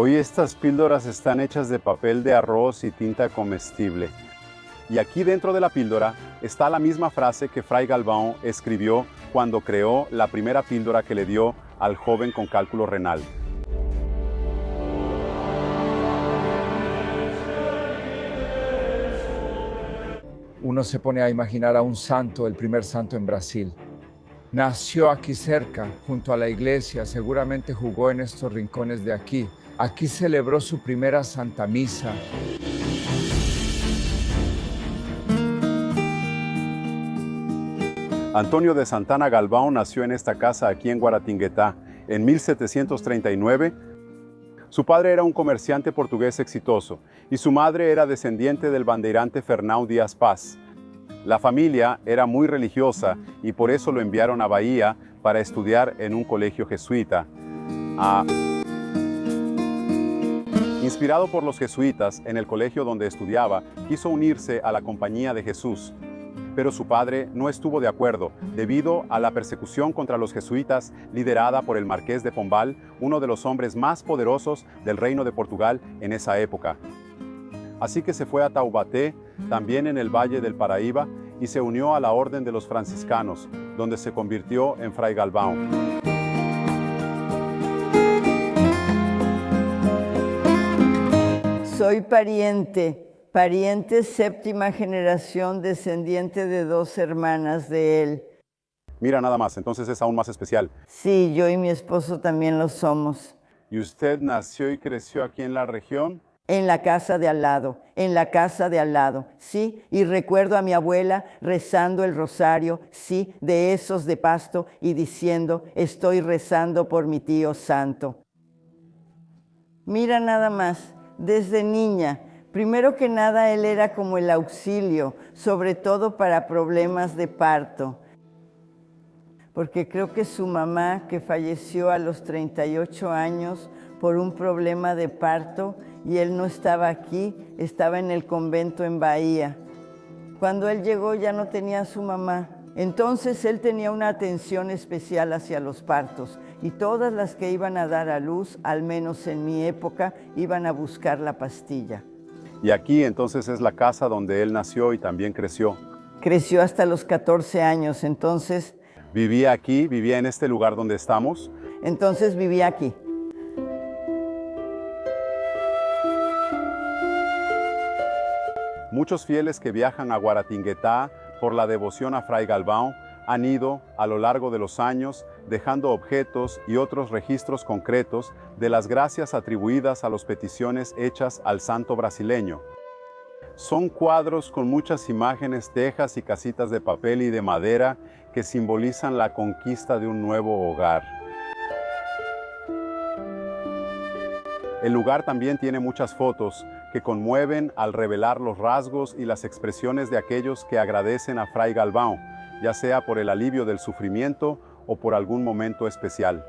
Hoy estas píldoras están hechas de papel de arroz y tinta comestible. Y aquí dentro de la píldora está la misma frase que Fray Galvão escribió cuando creó la primera píldora que le dio al joven con cálculo renal. Uno se pone a imaginar a un santo, el primer santo en Brasil. Nació aquí cerca, junto a la iglesia, seguramente jugó en estos rincones de aquí. Aquí celebró su primera Santa Misa. Antonio de Santana Galvão nació en esta casa aquí en Guaratinguetá en 1739. Su padre era un comerciante portugués exitoso y su madre era descendiente del bandeirante Fernão Dias Paz. La familia era muy religiosa y por eso lo enviaron a Bahía para estudiar en un colegio jesuita. Inspirado por los jesuitas en el colegio donde estudiaba, quiso unirse a la Compañía de Jesús. Pero su padre no estuvo de acuerdo debido a la persecución contra los jesuitas liderada por el Marqués de Pombal, uno de los hombres más poderosos del Reino de Portugal en esa época. Así que se fue a Taubaté, también en el Valle del Paraíba, y se unió a la Orden de los Franciscanos, donde se convirtió en Fray Galvão. Soy pariente séptima generación, descendiente de 2 hermanas de él. Mira nada más, entonces es aún más especial. Sí, yo y mi esposo también lo somos. ¿Y usted nació y creció aquí en la región? En la casa de al lado, sí, y recuerdo a mi abuela rezando el rosario, sí, de esos de Pasto, y diciendo, estoy rezando por mi tío santo. Mira nada más, desde niña, primero que nada él era como el auxilio, sobre todo para problemas de parto, porque creo que su mamá, que falleció a los 38 años por un problema de parto, y él no estaba aquí, estaba en el convento en Bahía. Cuando él llegó ya no tenía a su mamá. Entonces él tenía una atención especial hacia los partos y todas las que iban a dar a luz, al menos en mi época, iban a buscar la pastilla. Y aquí entonces es la casa donde él nació y también creció. Creció hasta los 14 años, entonces... ¿Vivía aquí? ¿Vivía en este lugar donde estamos? Entonces vivía aquí. Muchos fieles que viajan a Guaratinguetá por la devoción a Fray Galvão han ido a lo largo de los años dejando objetos y otros registros concretos de las gracias atribuidas a las peticiones hechas al santo brasileño. Son cuadros con muchas imágenes, tejas y casitas de papel y de madera que simbolizan la conquista de un nuevo hogar. El lugar también tiene muchas fotos que conmueven al revelar los rasgos y las expresiones de aquellos que agradecen a Fray Galvão, ya sea por el alivio del sufrimiento o por algún momento especial.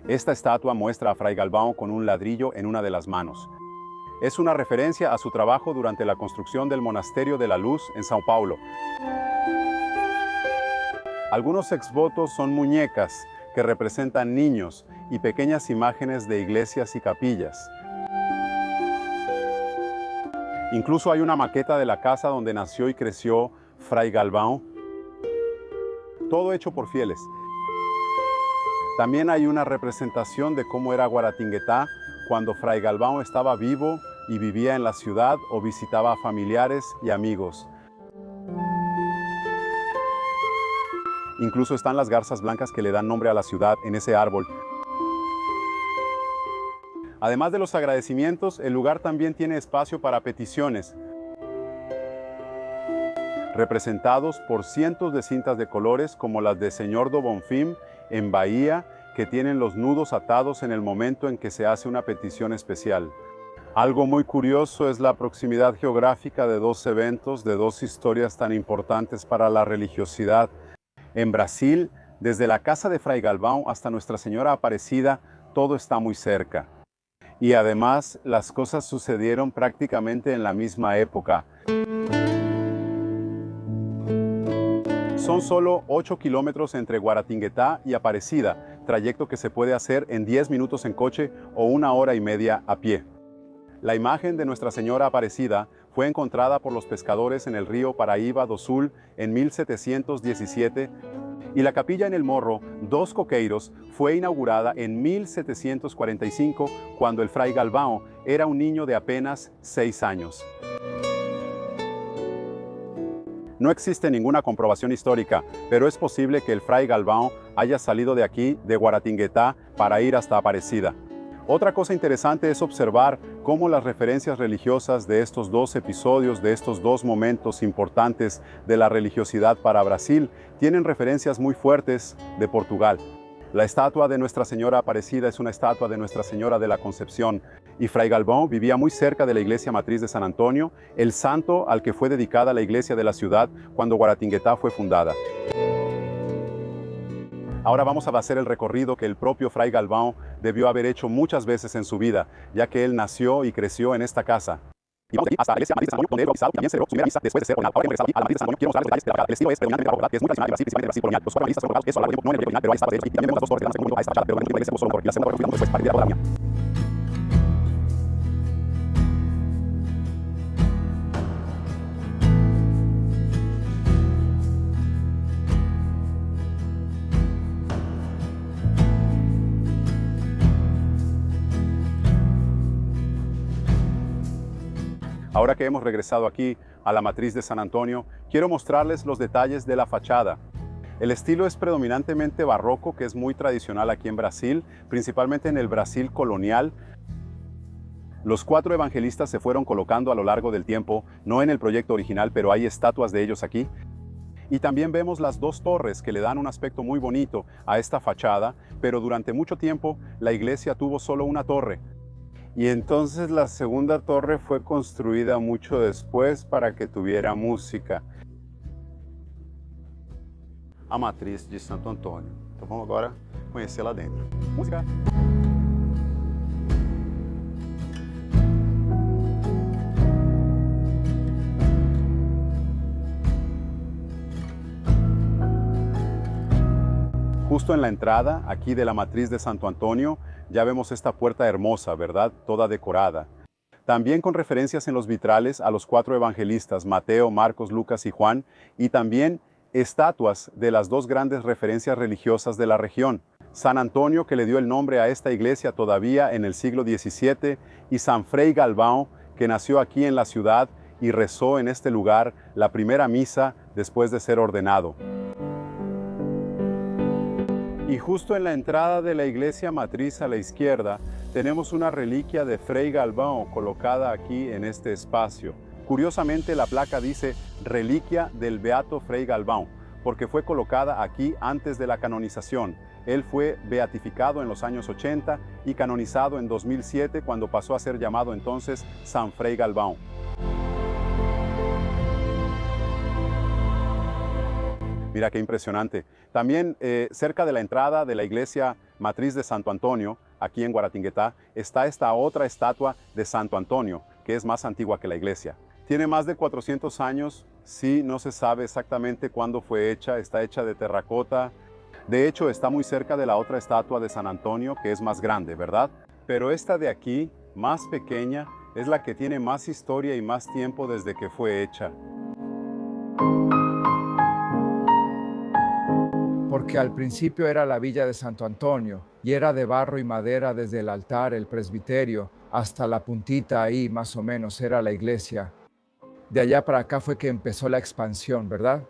Esta estatua muestra a Fray Galvão con un ladrillo en una de las manos. Es una referencia a su trabajo durante la construcción del Monasterio de la Luz en São Paulo. Algunos exvotos son muñecas que representan niños y pequeñas imágenes de iglesias y capillas. Incluso hay una maqueta de la casa donde nació y creció Fray Galvão, todo hecho por fieles. También hay una representación de cómo era Guaratinguetá cuando Fray Galvão estaba vivo y vivía en la ciudad o visitaba a familiares y amigos. Incluso están las garzas blancas que le dan nombre a la ciudad en ese árbol. Además de los agradecimientos, el lugar también tiene espacio para peticiones, representados por cientos de cintas de colores como las de Señor do Bonfim en Bahía, que tienen los nudos atados en el momento en que se hace una petición especial. Algo muy curioso es la proximidad geográfica de 2 eventos, de 2 historias tan importantes para la religiosidad. En Brasil, desde la casa de Fray Galvão hasta Nuestra Señora Aparecida, todo está muy cerca. Y además, las cosas sucedieron prácticamente en la misma época. Son solo 8 kilómetros entre Guaratinguetá y Aparecida, trayecto que se puede hacer en 10 minutos en coche o 1 hora y media a pie. La imagen de Nuestra Señora Aparecida fue encontrada por los pescadores en el río Paraíba do Sul en 1717 y la capilla en el Morro dos Coqueiros fue inaugurada en 1745 cuando el fray Galvão era un niño de apenas 6 años. No existe ninguna comprobación histórica, pero es posible que el fray Galvão haya salido de aquí, de Guaratinguetá, para ir hasta Aparecida. Otra cosa interesante es observar cómo las referencias religiosas de estos dos episodios, de estos dos momentos importantes de la religiosidad para Brasil, tienen referencias muy fuertes de Portugal. La estatua de Nuestra Señora Aparecida es una estatua de Nuestra Señora de la Concepción, y fray Galvão vivía muy cerca de la iglesia matriz de San Antonio, el santo al que fue dedicada la iglesia de la ciudad cuando Guaratinguetá fue fundada. Ahora vamos a hacer el recorrido que el propio fray Galvão debió haber hecho muchas veces en su vida, ya que él nació y creció en esta casa. Y vamos hasta la iglesia matriz de San Antonio, donde él bautizado y también celebró su primera misa después de ser ordenado. Ahora que regresado a la matriz de San Antonio, quiero mostrar los detalles del estilo es predominantemente barroco, ¿verdad? Que es muy tradicional en Brasil, principalmente en Brasil colonial. Los cuatro evangelistas son colocados, eso a lo largo del tiempo, no en el original, pero hay estatuas de ellos, y también vemos las dos torres que dan segundo a esta fachada, pero en la iglesia solo un torre, y la segunda torre fue después, a partir de la boda. Ahora que hemos regresado aquí a la matriz de San Antonio, quiero mostrarles los detalles de la fachada. El estilo es predominantemente barroco, que es muy tradicional aquí en Brasil, principalmente en el Brasil colonial. Los cuatro evangelistas se fueron colocando a lo largo del tiempo, no en el proyecto original, pero hay estatuas de ellos aquí. Y también vemos las dos torres que le dan un aspecto muy bonito a esta fachada, pero durante mucho tiempo la iglesia tuvo solo una torre. Y entonces la segunda torre fue construida mucho después para que tuviera música. A matriz de Santo Antônio. Então vamos agora conhecer lá dentro. Música! Justo en la entrada, aquí de la matriz de Santo Antonio, ya vemos esta puerta hermosa, ¿verdad? Toda decorada. También con referencias en los vitrales a los cuatro evangelistas, Mateo, Marcos, Lucas y Juan, y también estatuas de las dos grandes referencias religiosas de la región. San Antonio, que le dio el nombre a esta iglesia todavía en el siglo XVII, y San Frei Galvão, que nació aquí en la ciudad y rezó en este lugar la primera misa después de ser ordenado. Y justo en la entrada de la iglesia matriz a la izquierda, tenemos una reliquia de Frei Galvão colocada aquí en este espacio. Curiosamente, la placa dice Reliquia del Beato Frei Galvão, porque fue colocada aquí antes de la canonización. Él fue beatificado en los años 80 y canonizado en 2007, cuando pasó a ser llamado entonces San Frei Galvão. Mira qué impresionante. También cerca de la entrada de la iglesia matriz de Santo Antonio, aquí en Guaratinguetá, está esta otra estatua de Santo Antonio, que es más antigua que la iglesia. Tiene más de 400 años, sí, no se sabe exactamente cuándo fue hecha, está hecha de terracota. De hecho, está muy cerca de la otra estatua de San Antonio, que es más grande, ¿verdad? Pero esta de aquí, más pequeña, es la que tiene más historia y más tiempo desde que fue hecha. Porque al principio era la villa de Santo Antonio y era de barro y madera desde el altar, el presbiterio, hasta la puntita ahí más o menos era la iglesia. De allá para acá fue que empezó la expansión, ¿verdad?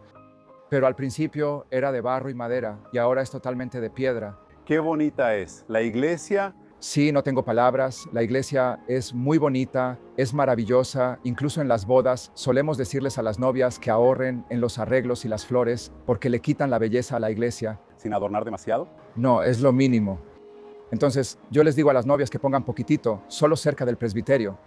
Pero al principio era de barro y madera y ahora es totalmente de piedra. Qué bonita es. La iglesia... Sí, no tengo palabras. La iglesia es muy bonita, es maravillosa. Incluso en las bodas solemos decirles a las novias que ahorren en los arreglos y las flores porque le quitan la belleza a la iglesia. ¿Sin adornar demasiado? No, es lo mínimo. Entonces, yo les digo a las novias que pongan poquitito, solo cerca del presbiterio.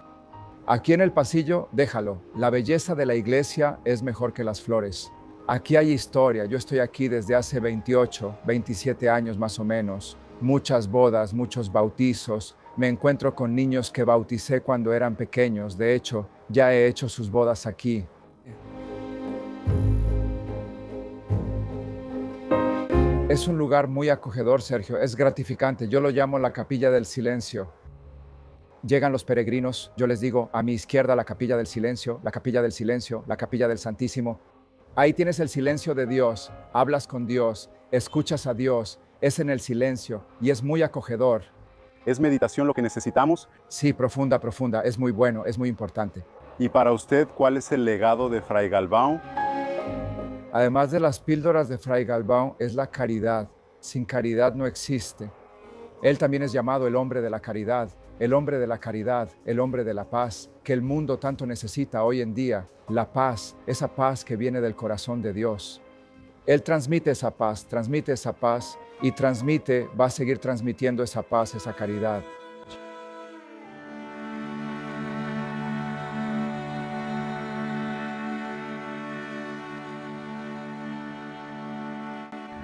Aquí en el pasillo, déjalo. La belleza de la iglesia es mejor que las flores. Aquí hay historia. Yo estoy aquí desde hace 28, 27 años más o menos. Muchas bodas, muchos bautizos. Me encuentro con niños que bauticé cuando eran pequeños. De hecho, ya he hecho sus bodas aquí. Es un lugar muy acogedor, Sergio, es gratificante. Yo lo llamo la capilla del silencio. Llegan los peregrinos, yo les digo, a mi izquierda la capilla del silencio, la capilla del silencio, la capilla del Santísimo. Ahí tienes el silencio de Dios, hablas con Dios, escuchas a Dios, es en el silencio y es muy acogedor. ¿Es meditación lo que necesitamos? Sí, profunda, es muy bueno, es muy importante. Y para usted, ¿cuál es el legado de Fray Galvão? Además de las píldoras de Fray Galvão, es la caridad. Sin caridad no existe. Él también es llamado el hombre de la caridad, el hombre de la caridad, el hombre de la paz, que el mundo tanto necesita hoy en día. La paz, esa paz que viene del corazón de Dios. Él transmite esa paz y va a seguir transmitiendo esa paz, esa caridad.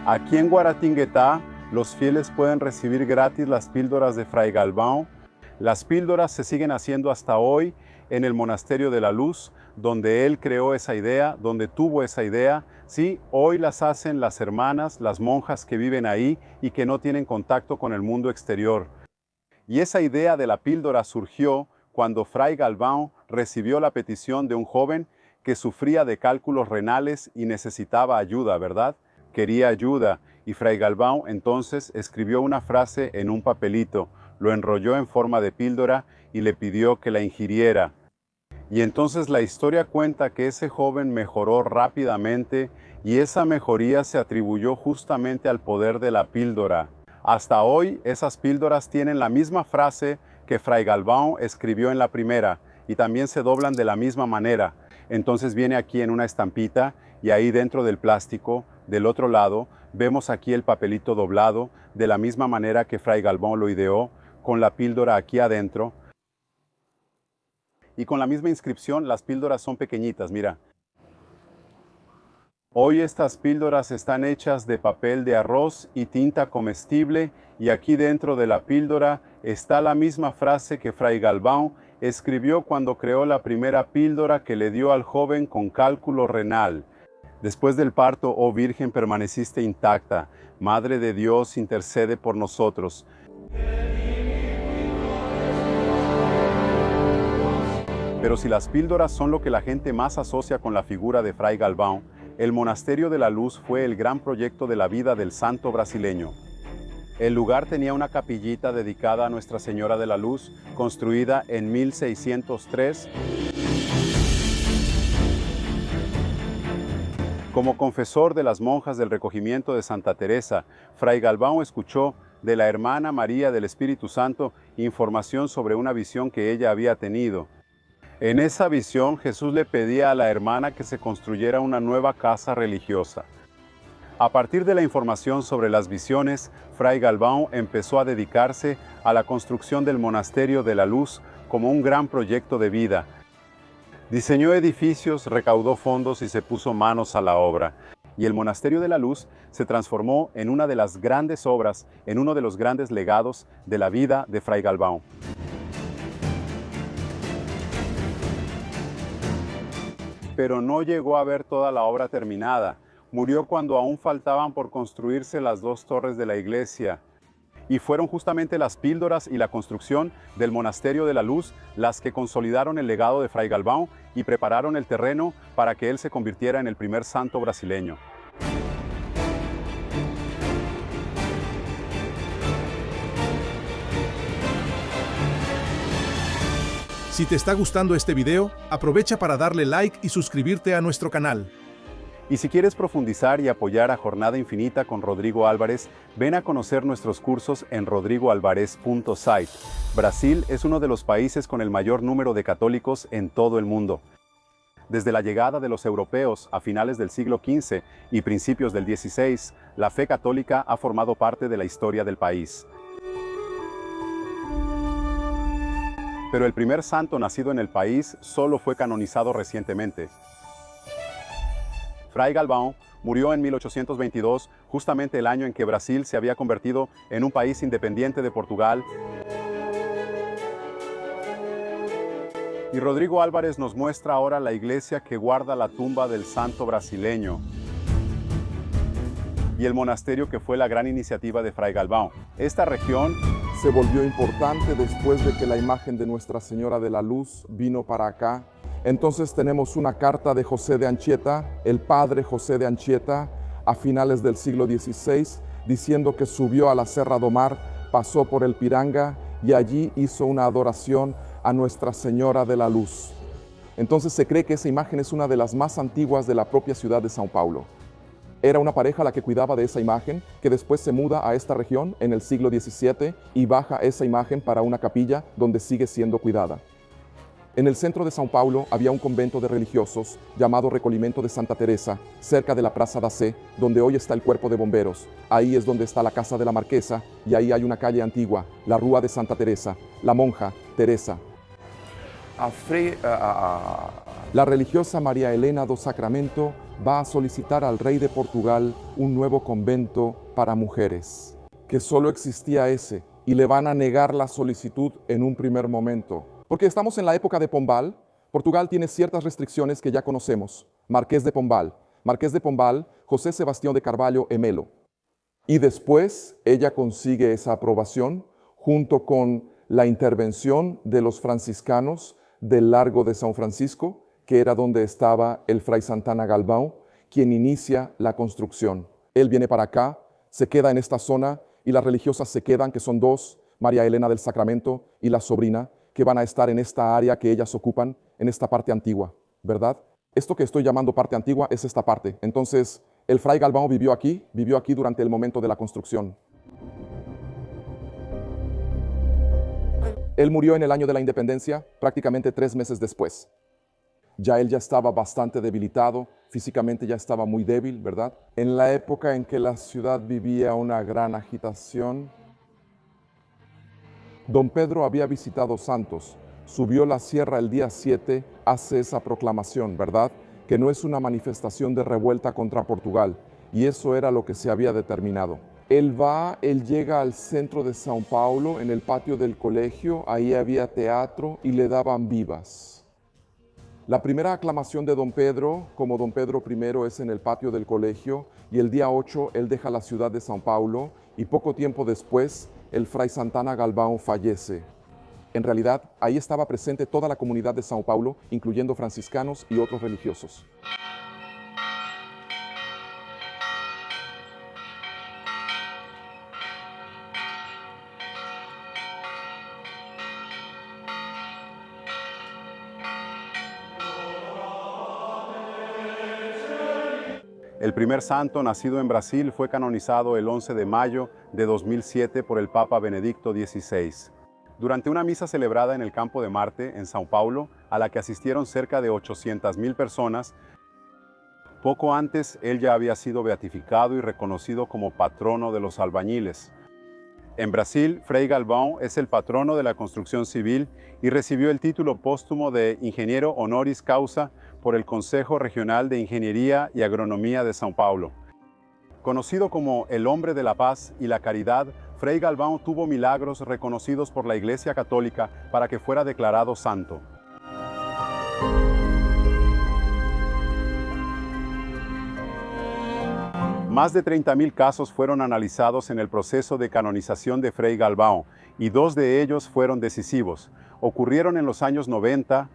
Aquí en Guaratinguetá, los fieles pueden recibir gratis las píldoras de Fray Galvão. Las píldoras se siguen haciendo hasta hoy en el Monasterio de la Luz, donde él creó esa idea, donde tuvo esa idea. Sí, hoy las hacen las hermanas, las monjas que viven ahí y que no tienen contacto con el mundo exterior. Y esa idea de la píldora surgió cuando Fray Galvão recibió la petición de un joven que sufría de cálculos renales y necesitaba ayuda, ¿verdad? Quería ayuda, y Fray Galvão entonces escribió una frase en un papelito, lo enrolló en forma de píldora y le pidió que la ingiriera. Y entonces la historia cuenta que ese joven mejoró rápidamente y esa mejoría se atribuyó justamente al poder de la píldora. Hasta hoy esas píldoras tienen la misma frase que Fray Galvão escribió en la primera y también se doblan de la misma manera. Entonces viene aquí en una estampita y ahí dentro del plástico, del otro lado, vemos aquí el papelito doblado de la misma manera que Fray Galvão lo ideó, con la píldora aquí adentro. Y con la misma inscripción, las píldoras son pequeñitas, mira. Hoy estas píldoras están hechas de papel de arroz y tinta comestible y aquí dentro de la píldora está la misma frase que Fray Galvão escribió cuando creó la primera píldora que le dio al joven con cálculo renal. Después del parto, oh Virgen, permaneciste intacta. Madre de Dios, intercede por nosotros. Pero si las píldoras son lo que la gente más asocia con la figura de Fray Galvão, el Monasterio de la Luz fue el gran proyecto de la vida del santo brasileño. El lugar tenía una capillita dedicada a Nuestra Señora de la Luz, construida en 1603. Como confesor de las monjas del recogimiento de Santa Teresa, Fray Galvão escuchó de la hermana María del Espíritu Santo información sobre una visión que ella había tenido. En esa visión, Jesús le pedía a la hermana que se construyera una nueva casa religiosa. A partir de la información sobre las visiones, Fray Galvão empezó a dedicarse a la construcción del Monasterio de la Luz como un gran proyecto de vida. Diseñó edificios, recaudó fondos y se puso manos a la obra. Y el Monasterio de la Luz se transformó en una de las grandes obras, en uno de los grandes legados de la vida de Fray Galvão. Pero no llegó a ver toda la obra terminada. Murió cuando aún faltaban por construirse las dos torres de la iglesia. Y fueron justamente las píldoras y la construcción del Monasterio de la Luz las que consolidaron el legado de Fray Galvão y prepararon el terreno para que él se convirtiera en el primer santo brasileño. Si te está gustando este video, aprovecha para darle like y suscribirte a nuestro canal. Y si quieres profundizar y apoyar a Jornada Infinita con Rodrigo Álvarez, ven a conocer nuestros cursos en rodrigoalvarez.site. Brasil es uno de los países con el mayor número de católicos en todo el mundo. Desde la llegada de los europeos a finales del siglo XV y principios del XVI, la fe católica ha formado parte de la historia del país. Pero el primer santo nacido en el país solo fue canonizado recientemente. Fray Galvão murió en 1822, justamente el año en que Brasil se había convertido en un país independiente de Portugal. Y Rodrigo Álvarez nos muestra ahora la iglesia que guarda la tumba del santo brasileño. y el monasterio que fue la gran iniciativa de Fray Galvão. Esta región se volvió importante después de que la imagen de Nuestra Señora de la Luz vino para acá. Entonces tenemos una carta de José de Anchieta, el padre José de Anchieta, a finales del siglo XVI, diciendo que subió a la Serra do Mar, pasó por el Piranga y allí hizo una adoración a Nuestra Señora de la Luz. Entonces se cree que esa imagen es una de las más antiguas de la propia ciudad de São Paulo. Era una pareja la que cuidaba de esa imagen, que después se muda a esta región en el siglo XVII y baja esa imagen para una capilla donde sigue siendo cuidada. En el centro de São Paulo había un convento de religiosos llamado Recolhimento de Santa Teresa, cerca de la Praça da Sé, donde hoy está el cuerpo de bomberos. Ahí es donde está la casa de la marquesa y ahí hay una calle antigua, la Rua de Santa Teresa, la monja Teresa. La religiosa María Helena do Sacramento va a solicitar al rey de Portugal un nuevo convento para mujeres, que solo existía ese, y le van a negar la solicitud en un primer momento. Porque estamos en la época de Pombal. Portugal tiene ciertas restricciones que ya conocemos. Marqués de Pombal, José Sebastián de Carvalho e Melo. Y después ella consigue esa aprobación junto con la intervención de los franciscanos del Largo de São Francisco, que era donde estaba el fray Santana Galvão, quien inicia la construcción. Él viene para acá, se queda en esta zona y las religiosas se quedan, que son dos, María Helena del Sacramento y la sobrina, que van a estar en esta área que ellas ocupan, en esta parte antigua, ¿verdad? Esto que estoy llamando parte antigua es esta parte. Entonces, el fray Galvão vivió aquí durante el momento de la construcción. Él murió en el año de la independencia, prácticamente 3 meses después. Él ya estaba bastante debilitado, físicamente ya estaba muy débil, ¿verdad? En la época en que la ciudad vivía una gran agitación, Don Pedro había visitado Santos, subió la sierra el día 7, hace esa proclamación, ¿verdad? Que no es una manifestación de revuelta contra Portugal, y eso era lo que se había determinado. Él llega al centro de São Paulo, en el patio del colegio, ahí había teatro y le daban vivas. La primera aclamación de Don Pedro, como Don Pedro I, es en el patio del colegio, y el día 8 él deja la ciudad de São Paulo, y poco tiempo después el fray Santana Galvão fallece. En realidad, ahí estaba presente toda la comunidad de São Paulo, incluyendo franciscanos y otros religiosos. El primer santo nacido en Brasil fue canonizado el 11 de mayo de 2007 por el Papa Benedicto XVI. Durante una misa celebrada en el Campo de Marte, en São Paulo, a la que asistieron cerca de 800.000 personas, poco antes él ya había sido beatificado y reconocido como patrono de los albañiles. En Brasil, Fray Galvão es el patrono de la construcción civil y recibió el título póstumo de Ingeniero Honoris Causa por el Consejo Regional de Ingeniería y Agronomía de São Paulo. Conocido como el hombre de la paz y la caridad, Fray Galvão tuvo milagros reconocidos por la Iglesia Católica para que fuera declarado santo. Más de 30.000 casos fueron analizados en el proceso de canonización de Fray Galvão y 2 de ellos fueron decisivos. Ocurrieron en los años 90.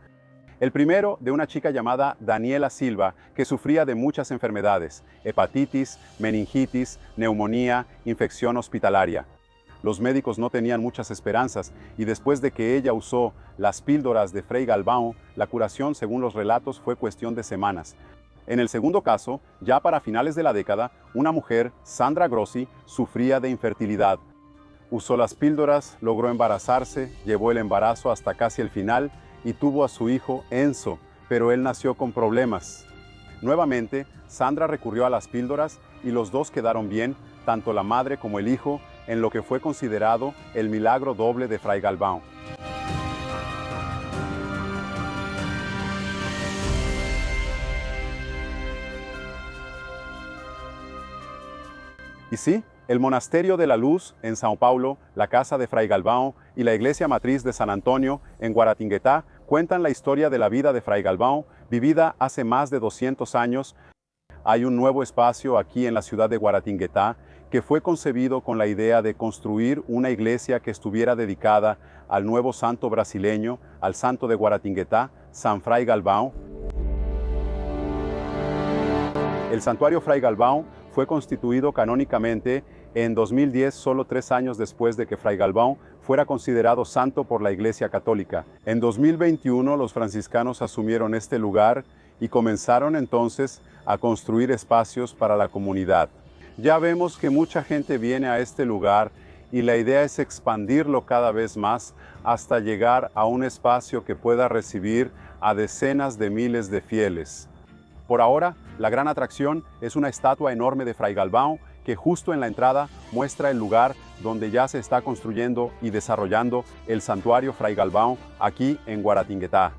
El primero de una chica llamada Daniela Silva, que sufría de muchas enfermedades: hepatitis, meningitis, neumonía, infección hospitalaria. Los médicos no tenían muchas esperanzas y después de que ella usó las píldoras de Fray Galvão, la curación, según los relatos, fue cuestión de semanas. En el segundo caso, ya para finales de la década, una mujer, Sandra Grossi, sufría de infertilidad. Usó las píldoras, logró embarazarse, llevó el embarazo hasta casi el final y tuvo a su hijo Enzo, pero él nació con problemas. Nuevamente, Sandra recurrió a las píldoras y los dos quedaron bien, tanto la madre como el hijo, en lo que fue considerado el milagro doble de Fray Galvão. Y sí, el Monasterio de la Luz en São Paulo, la casa de Fray Galvão y la iglesia matriz de San Antonio en Guaratinguetá cuentan la historia de la vida de Fray Galvão, vivida hace más de 200 años, hay un nuevo espacio aquí en la ciudad de Guaratinguetá que fue concebido con la idea de construir una iglesia que estuviera dedicada al nuevo santo brasileño, al santo de Guaratinguetá, San Fray Galvão. El santuario Fray Galvão fue constituido canónicamente en 2010, solo 3 años después de que Fray Galvão fuera considerado santo por la Iglesia Católica. En 2021 los franciscanos asumieron este lugar y comenzaron entonces a construir espacios para la comunidad. Ya vemos que mucha gente viene a este lugar y la idea es expandirlo cada vez más hasta llegar a un espacio que pueda recibir a decenas de miles de fieles. Por ahora, la gran atracción es una estatua enorme de Fray Galvão que justo en la entrada muestra el lugar donde ya se está construyendo y desarrollando el santuario Fray Galvão aquí en Guaratinguetá.